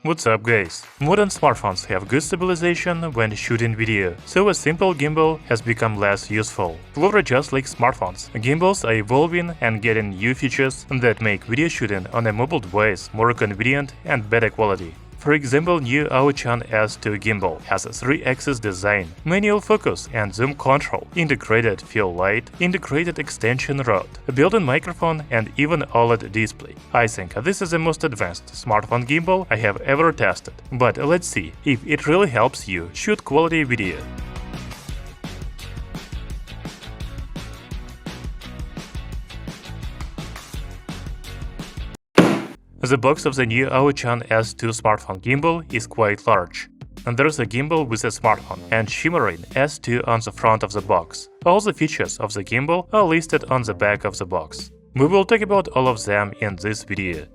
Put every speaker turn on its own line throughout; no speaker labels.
What's up guys? Modern smartphones have good stabilization when shooting video, so a simple gimbal has become less useful. However, just like smartphones, gimbals are evolving and getting new features that make video shooting on a mobile device more convenient and better quality. For example, new AOCHUAN S2 gimbal has a 3-axis design, manual focus and zoom control, integrated fill light, integrated extension rod, a built-in microphone and even OLED display. I think this is the most advanced smartphone gimbal I have ever tested, but let's see if it really helps you shoot quality video. The box of the new AOCHUAN S2 smartphone gimbal is quite large. And there's a gimbal with a smartphone and shimmering S2 on the front of the box. All the features of the gimbal are listed on the back of the box. We will talk about all of them in this video.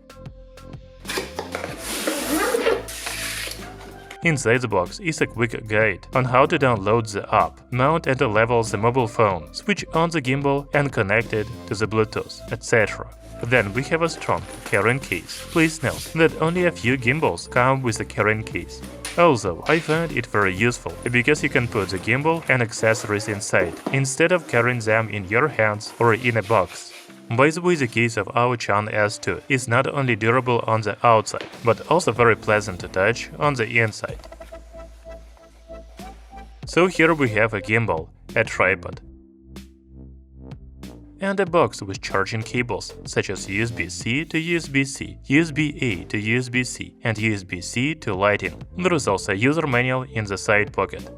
Inside the box is a quick guide on how to download the app, mount and level the mobile phone, switch on the gimbal and connect it to the Bluetooth, etc. Then we have a strong carrying case. Please note that only a few gimbals come with a carrying case. Also, I find it very useful because you can put the gimbal and accessories inside, instead of carrying them in your hands or in a box. By the way, the case of AOCHUAN S2 is not only durable on the outside, but also very pleasant to touch on the inside. So here we have a gimbal, a tripod, and a box with charging cables such as USB-C to USB-C, USB-A to USB-C, and USB-C to lighting. There is also a user manual in the side pocket.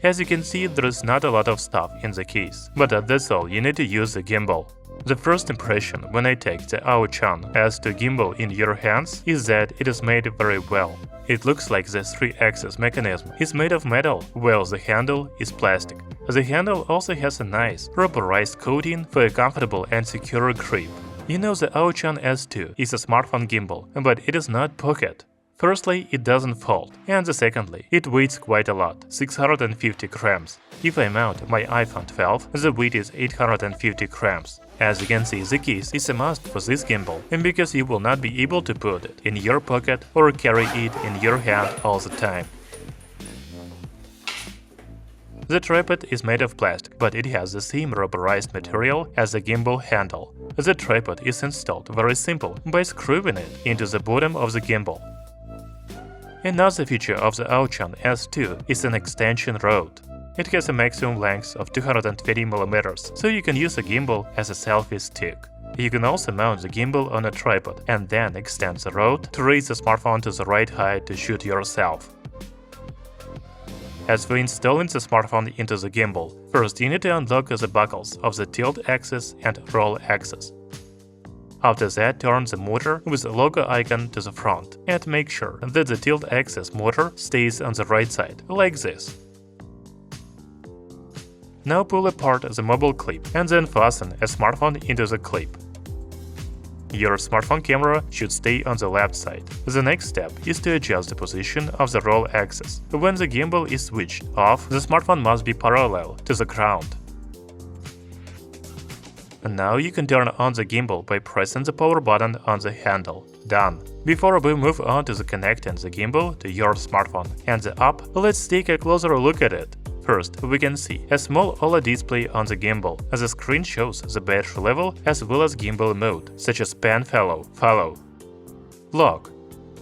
As you can see, there is not a lot of stuff in the case, but that's all you need to use the gimbal. The first impression when I take the AOCHUAN S2 gimbal in your hands is that it is made very well. It looks like the 3-axis mechanism is made of metal, while the handle is plastic. The handle also has a nice, rubberized coating for a comfortable and secure grip. You know, the AOCHUAN S2 is a smartphone gimbal, but it is not pocket. Firstly, it doesn't fold, and secondly, it weighs quite a lot, 650 grams. If I mount my iPhone 12, the weight is 850 grams. As you can see, the case is a must for this gimbal, because you will not be able to put it in your pocket or carry it in your hand all the time. The tripod is made of plastic, but it has the same rubberized material as the gimbal handle. The tripod is installed very simple by screwing it into the bottom of the gimbal. Another feature of the AOCHUAN S2 is an extension rod. It has a maximum length of 220 mm, so you can use a gimbal as a selfie stick. You can also mount the gimbal on a tripod and then extend the rod to raise the smartphone to the right height to shoot yourself. As for installing the smartphone into the gimbal, first you need to unlock the buckles of the tilt axis and roll axis. After that, turn the motor with the logo icon to the front and make sure that the tilt axis motor stays on the right side, like this. Now pull apart the mobile clip and then fasten a smartphone into the clip. Your smartphone camera should stay on the left side. The next step is to adjust the position of the roll axis. When the gimbal is switched off, the smartphone must be parallel to the ground. And now you can turn on the gimbal by pressing the power button on the handle. Done. Before we move on to connecting the gimbal to your smartphone and the app, let's take a closer look at it. First, we can see a small OLED display on the gimbal. The screen shows the battery level as well as gimbal mode, such as pan follow, lock,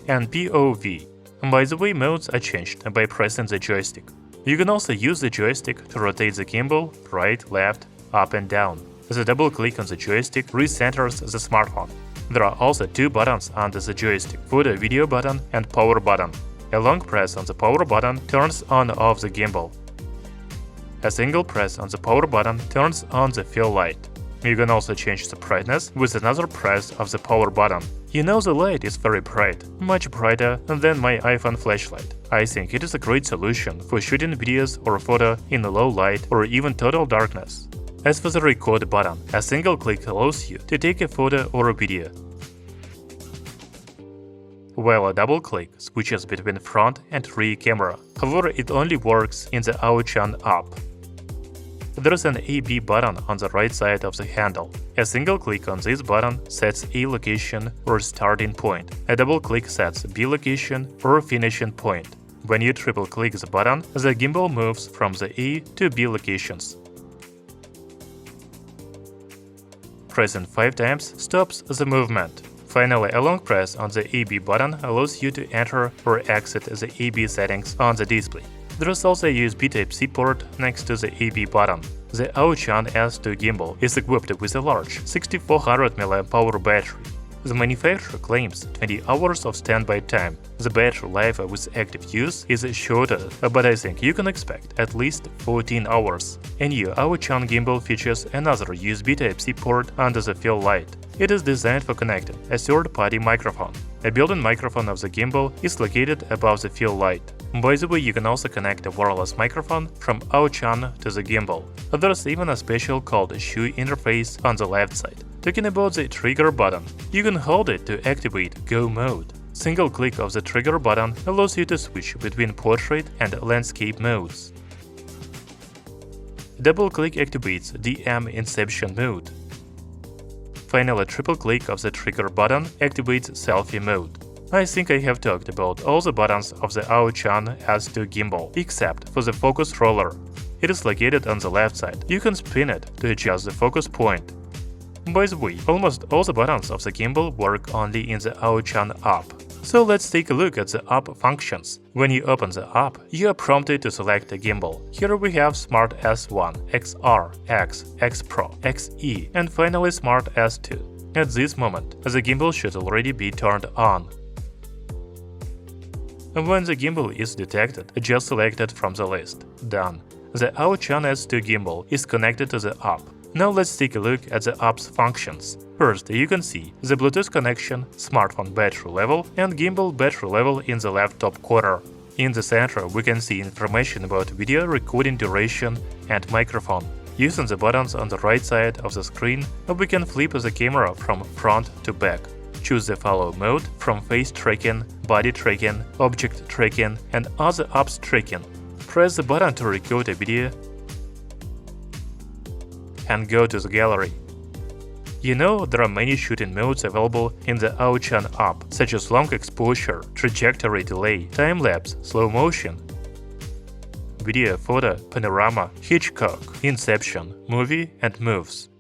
and POV. By the way, modes are changed by pressing the joystick. You can also use the joystick to rotate the gimbal right, left, up and down. The double click on the joystick recenters the smartphone. There are also two buttons under the joystick, photo video button and power button. A long press on the power button turns on or off the gimbal. A single press on the power button turns on the fill light. You can also change the brightness with another press of the power button. You know, the light is very bright, much brighter than my iPhone flashlight. I think it is a great solution for shooting videos or photo in low light or even total darkness. As for the record button, a single click allows you to take a photo or a video, while a double click switches between front and rear camera. However, it only works in the AOCHUAN app. there is an AB button on the right side of the handle. A single click on this button sets A location or starting point. A double click sets B location or finishing point. When you triple click the button, the gimbal moves from the A to B locations. Pressing 5 times stops the movement. Finally, a long press on the AB button allows you to enter or exit the AB settings on the display. There is also a USB Type-C port next to the AB button. The AOCHUAN S2 gimbal is equipped with a large 6400 mAh battery. The manufacturer claims 20 hours of standby time. The battery life with active use is shorter, but I think you can expect at least 14 hours. A new AOCHUAN gimbal features another USB Type-C port under the fill light. It is designed for connecting a third-party microphone. A built-in microphone of the gimbal is located above the fill light. By the way, you can also connect a wireless microphone from AOCHUAN to the gimbal. There's even a special called shoe interface on the left side. Talking about the trigger button, you can hold it to activate Go mode. Single click of the trigger button allows you to switch between portrait and landscape modes. Double click activates DM Inception Mode. Finally, triple click of the trigger button activates Selfie Mode. I think I have talked about all the buttons of the AOCHUAN S2 gimbal, except for the focus roller. It is located on the left side. You can spin it to adjust the focus point. By the way, almost all the buttons of the gimbal work only in the AOCHUAN app. So let's take a look at the app functions. When you open the app, you are prompted to select a gimbal. Here we have Smart S1, XR, X, X Pro, XE, and finally Smart S2. At this moment, the gimbal should already be turned on. When the gimbal is detected, just select it from the list. Done. The AOCHUAN S2 gimbal is connected to the app. Now let's take a look at the app's functions. First, you can see the Bluetooth connection, smartphone battery level, and gimbal battery level in the left top corner. In the center, we can see information about video recording duration and microphone. Using the buttons on the right side of the screen, we can flip the camera from front to back. Choose the follow mode from face tracking, body tracking, object tracking, and other apps tracking. Press the button to record a video and go to the gallery. You know, there are many shooting modes available in the AOCHUAN app, such as long exposure, trajectory delay, time-lapse, slow motion, video, photo, panorama, Hitchcock, Inception, movie, and moves.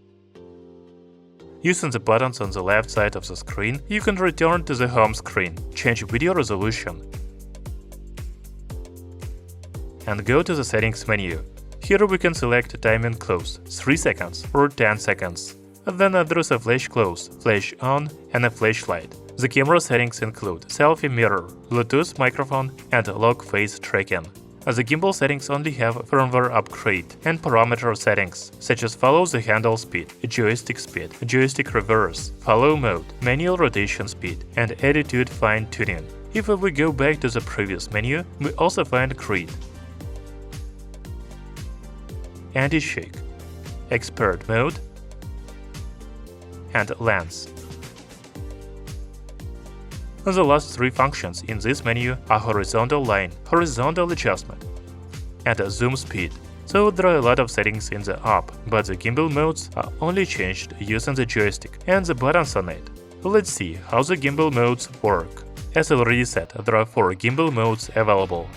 Using the buttons on the left side of the screen, you can return to the home screen, change video resolution, and go to the settings menu. Here we can select timing close, 3 seconds or 10 seconds. Then there is a flash close, flash on, and a flashlight. The camera settings include selfie mirror, Bluetooth microphone, and log face tracking. The gimbal settings only have firmware upgrade and parameter settings, such as follow the handle speed, joystick reverse, follow mode, manual rotation speed, and attitude fine-tuning. If we go back to the previous menu, we also find grid, anti-shake, expert mode, and lens. The last three functions in this menu are horizontal line, horizontal adjustment, and zoom speed. So there are a lot of settings in the app, but the gimbal modes are only changed using the joystick and the buttons on it. Let's see how the gimbal modes work. As already said, there are 4 gimbal modes available.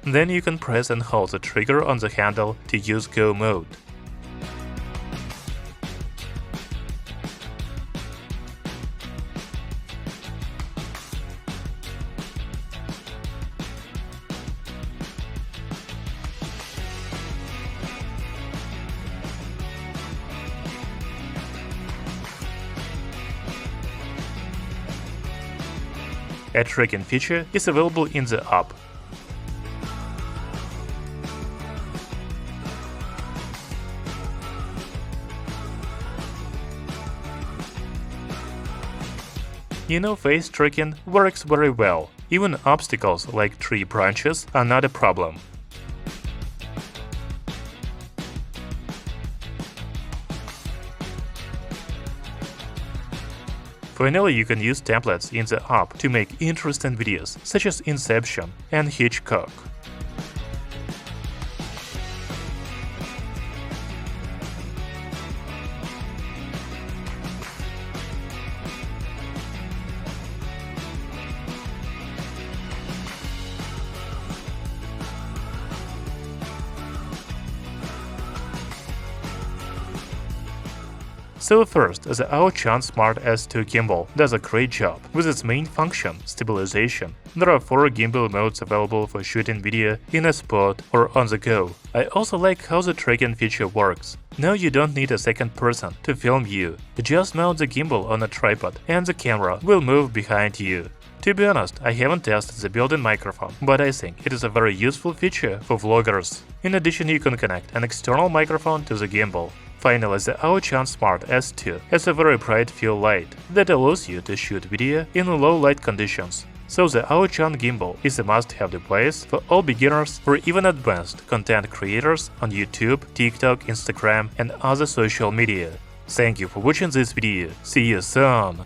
Then you can press and hold the trigger on the handle to use Go mode. A tracking feature is available in the app. You know, face tracking works very well. Even obstacles like tree branches are not a problem. Finally, you can use templates in the app to make interesting videos, such as Inception and Hitchcock. So first, the AOCHUAN Smart S2 gimbal does a great job with its main function, stabilization. There are 4 gimbal modes available for shooting video in a spot or on the go. I also like how the tracking feature works. Now you don't need a second person to film you. Just mount the gimbal on a tripod and the camera will move behind you. To be honest, I haven't tested the built-in microphone, but I think it is a very useful feature for vloggers. In addition, you can connect an external microphone to the gimbal. Finally, the AOCHUAN Smart S2 has a very bright field light that allows you to shoot video in low light conditions. So the AOCHUAN gimbal is a must-have device for all beginners or even advanced content creators on YouTube, TikTok, Instagram and other social media. Thank you for watching this video. See you soon!